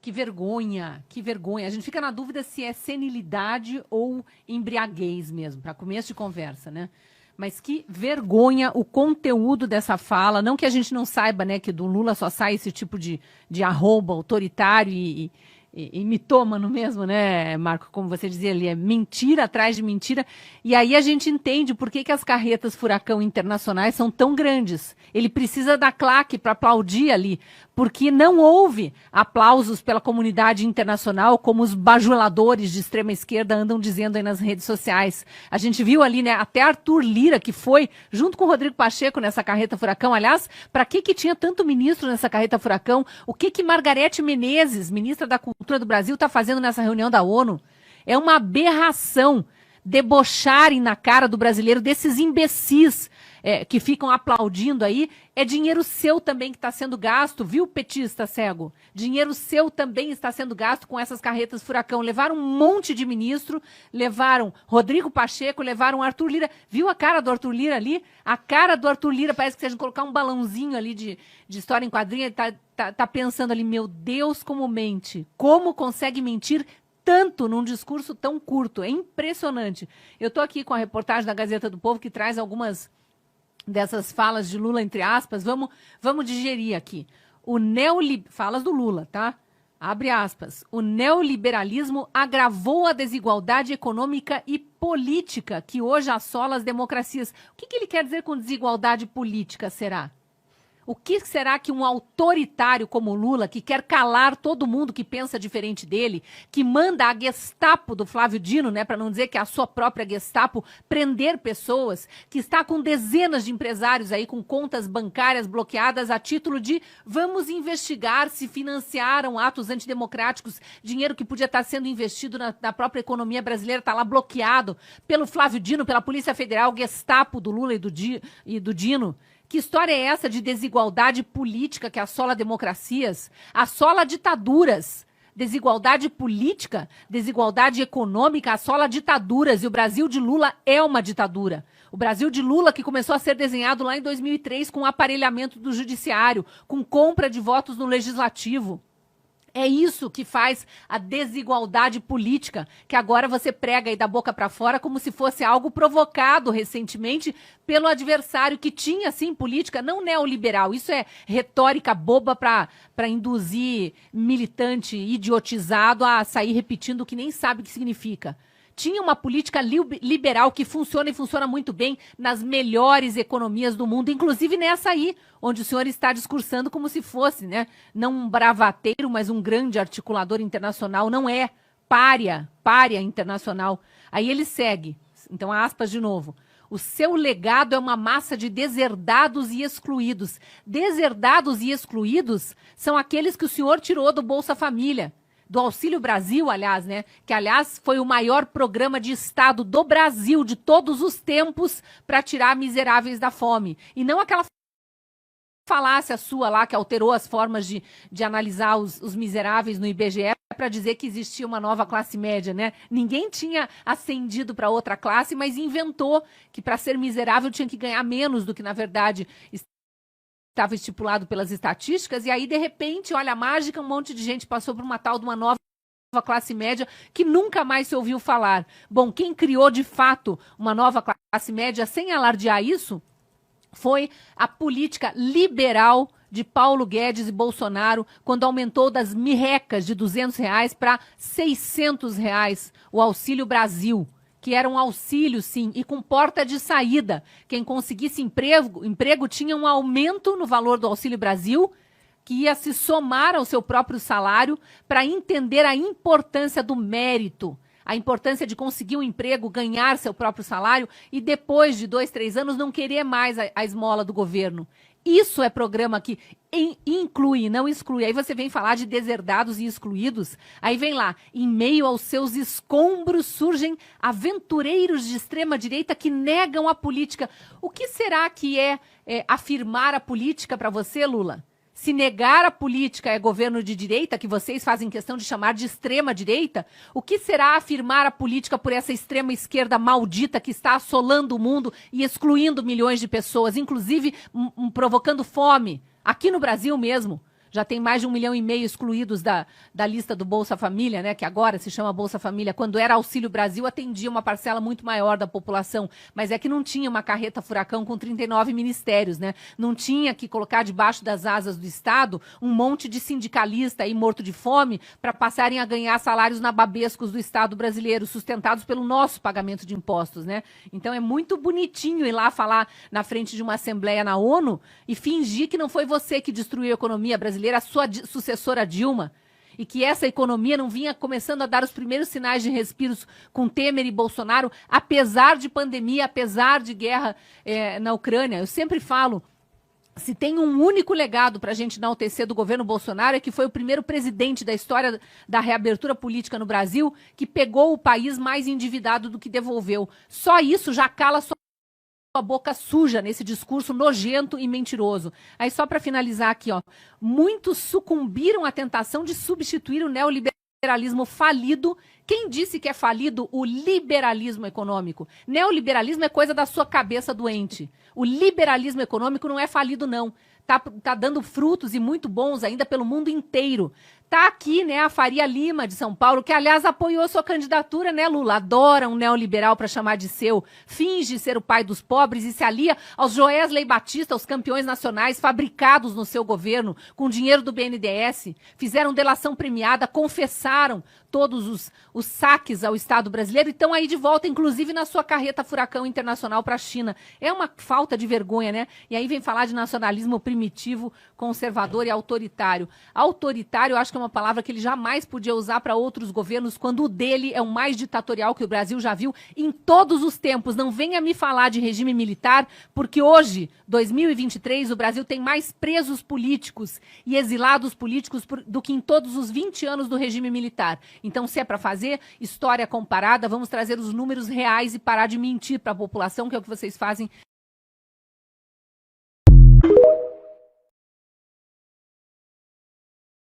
que vergonha, que vergonha. A gente fica na dúvida se é senilidade ou embriaguez mesmo, para começo de conversa, né? Mas que vergonha o conteúdo dessa fala. Não que a gente não saiba, né, que do Lula só sai esse tipo de arroba autoritário e mitômano mesmo, né, Marco? Como você dizia ali, é mentira atrás de mentira. E aí a gente entende por que as carretas furacão internacionais são tão grandes. Ele precisa da claque para aplaudir ali, porque não houve aplausos pela comunidade internacional, como os bajuladores de extrema esquerda andam dizendo aí nas redes sociais. A gente viu ali, né, até Arthur Lira, que foi junto com o Rodrigo Pacheco nessa carreta furacão. Aliás, para que tinha tanto ministro nessa carreta furacão? O que Margarete Menezes, ministra da Cultura do Brasil, está fazendo nessa reunião da ONU? É uma aberração debocharem na cara do brasileiro desses imbecis que ficam aplaudindo aí. É dinheiro seu também que está sendo gasto, viu, petista cego? Dinheiro seu também está sendo gasto com essas carretas furacão. Levaram um monte de ministro, levaram Rodrigo Pacheco, levaram Arthur Lira. Viu a cara do Arthur Lira ali? A cara do Arthur Lira parece que se a gente colocar um balãozinho ali de história em quadrinho, ele tá pensando ali, meu Deus, como mente. Como consegue mentir tanto num discurso tão curto? É impressionante. Eu estou aqui com a reportagem da Gazeta do Povo que traz algumas dessas falas de Lula, entre aspas. Vamos digerir aqui. Falas do Lula, tá? Abre aspas. O neoliberalismo agravou a desigualdade econômica e política que hoje assola as democracias. O que ele quer dizer com desigualdade política, será? O que será que um autoritário como Lula, que quer calar todo mundo que pensa diferente dele, que manda a Gestapo do Flávio Dino, né, para não dizer que é a sua própria Gestapo, prender pessoas, que está com dezenas de empresários aí com contas bancárias bloqueadas a título de vamos investigar se financiaram atos antidemocráticos, dinheiro que podia estar sendo investido na própria economia brasileira, está lá bloqueado pelo Flávio Dino, pela Polícia Federal, Gestapo do Lula e do Dino. Que história é essa de desigualdade política que assola democracias, assola ditaduras? Desigualdade política, desigualdade econômica assola ditaduras, e o Brasil de Lula é uma ditadura. O Brasil de Lula que começou a ser desenhado lá em 2003 com o aparelhamento do judiciário, com compra de votos no legislativo. É isso que faz a desigualdade política, que agora você prega aí da boca para fora como se fosse algo provocado recentemente pelo adversário que tinha, sim, política não neoliberal. Isso é retórica boba para induzir militante idiotizado a sair repetindo o que nem sabe o que significa. Tinha uma política liberal que funciona e funciona muito bem nas melhores economias do mundo, inclusive nessa aí, onde o senhor está discursando como se fosse, né, não um bravateiro, mas um grande articulador internacional. Não é, pária internacional. Aí ele segue, então aspas de novo. O seu legado é uma massa de deserdados e excluídos. Deserdados e excluídos são aqueles que o senhor tirou do Bolsa Família. Do Auxílio Brasil, aliás, né? Que, aliás, foi o maior programa de Estado do Brasil de todos os tempos para tirar miseráveis da fome. E não aquela falácia sua lá que alterou as formas de analisar os miseráveis no IBGE para dizer que existia uma nova classe média, né? Ninguém tinha ascendido para outra classe, mas inventou que para ser miserável tinha que ganhar menos do que, na verdade, estava estipulado pelas estatísticas. E aí, de repente, olha a mágica, um monte de gente passou por uma tal de uma nova classe média que nunca mais se ouviu falar. Bom, quem criou de fato uma nova classe média, sem alardear isso, foi a política liberal de Paulo Guedes e Bolsonaro, quando aumentou das mirrecas de R$200 para R$600 o Auxílio Brasil, que era um auxílio, sim, e com porta de saída. Quem conseguisse emprego tinha um aumento no valor do Auxílio Brasil, que ia se somar ao seu próprio salário, para entender a importância do mérito, a importância de conseguir um emprego, ganhar seu próprio salário e depois de 2, 3 anos não querer mais a esmola do governo. Isso é programa que inclui, não exclui. Aí você vem falar de deserdados e excluídos. Aí vem lá, em meio aos seus escombros surgem aventureiros de extrema-direita que negam a política. O que será que é afirmar a política para você, Lula? Se negar a política é governo de direita, que vocês fazem questão de chamar de extrema-direita, o que será afirmar a política por essa extrema-esquerda maldita que está assolando o mundo e excluindo milhões de pessoas, inclusive provocando fome, aqui no Brasil mesmo? já tem mais de 1,5 milhão excluídos da lista do Bolsa Família, né, que agora se chama Bolsa Família. Quando era Auxílio Brasil, atendia uma parcela muito maior da população, mas é que não tinha uma carreta furacão com 39 ministérios, né? Não tinha que colocar debaixo das asas do Estado um monte de sindicalista aí morto de fome para passarem a ganhar salários nababescos do Estado brasileiro, sustentados pelo nosso pagamento de impostos, né? Então é muito bonitinho ir lá falar na frente de uma assembleia na ONU e fingir que não foi você que destruiu a economia brasileira, a sua sucessora Dilma, e que essa economia não vinha começando a dar os primeiros sinais de respiros com Temer e Bolsonaro, apesar de pandemia, apesar de guerra na Ucrânia. Eu sempre falo, se tem um único legado para a gente enaltecer do governo Bolsonaro, é que foi o primeiro presidente da história da reabertura política no Brasil que pegou o país mais endividado do que devolveu. Só isso já cala sua boca suja nesse discurso nojento e mentiroso. Aí só para finalizar aqui, ó, muitos sucumbiram à tentação de substituir o neoliberalismo falido. Quem disse que é falido o liberalismo econômico? Neoliberalismo é coisa da sua cabeça doente. O liberalismo econômico não é falido, não. Tá dando frutos e muito bons ainda pelo mundo inteiro. Tá aqui, né, a Faria Lima de São Paulo, que aliás apoiou sua candidatura, né, Lula? Adora um neoliberal para chamar de seu, finge ser o pai dos pobres e se alia aos Joesley Batista, os campeões nacionais fabricados no seu governo com dinheiro do BNDES, fizeram delação premiada, confessaram todos os saques ao Estado brasileiro e estão aí de volta, inclusive na sua carreta furacão internacional para a China. É uma falta de vergonha, né? E aí vem falar de nacionalismo primitivo, conservador e autoritário. Autoritário, eu acho que é uma palavra que ele jamais podia usar para outros governos, quando o dele é o mais ditatorial que o Brasil já viu em todos os tempos. Não venha me falar de regime militar, porque hoje, 2023, o Brasil tem mais presos políticos e exilados políticos do que em todos os 20 anos do regime militar. Então, se é para fazer história comparada, vamos trazer os números reais e parar de mentir para a população, que é o que vocês fazem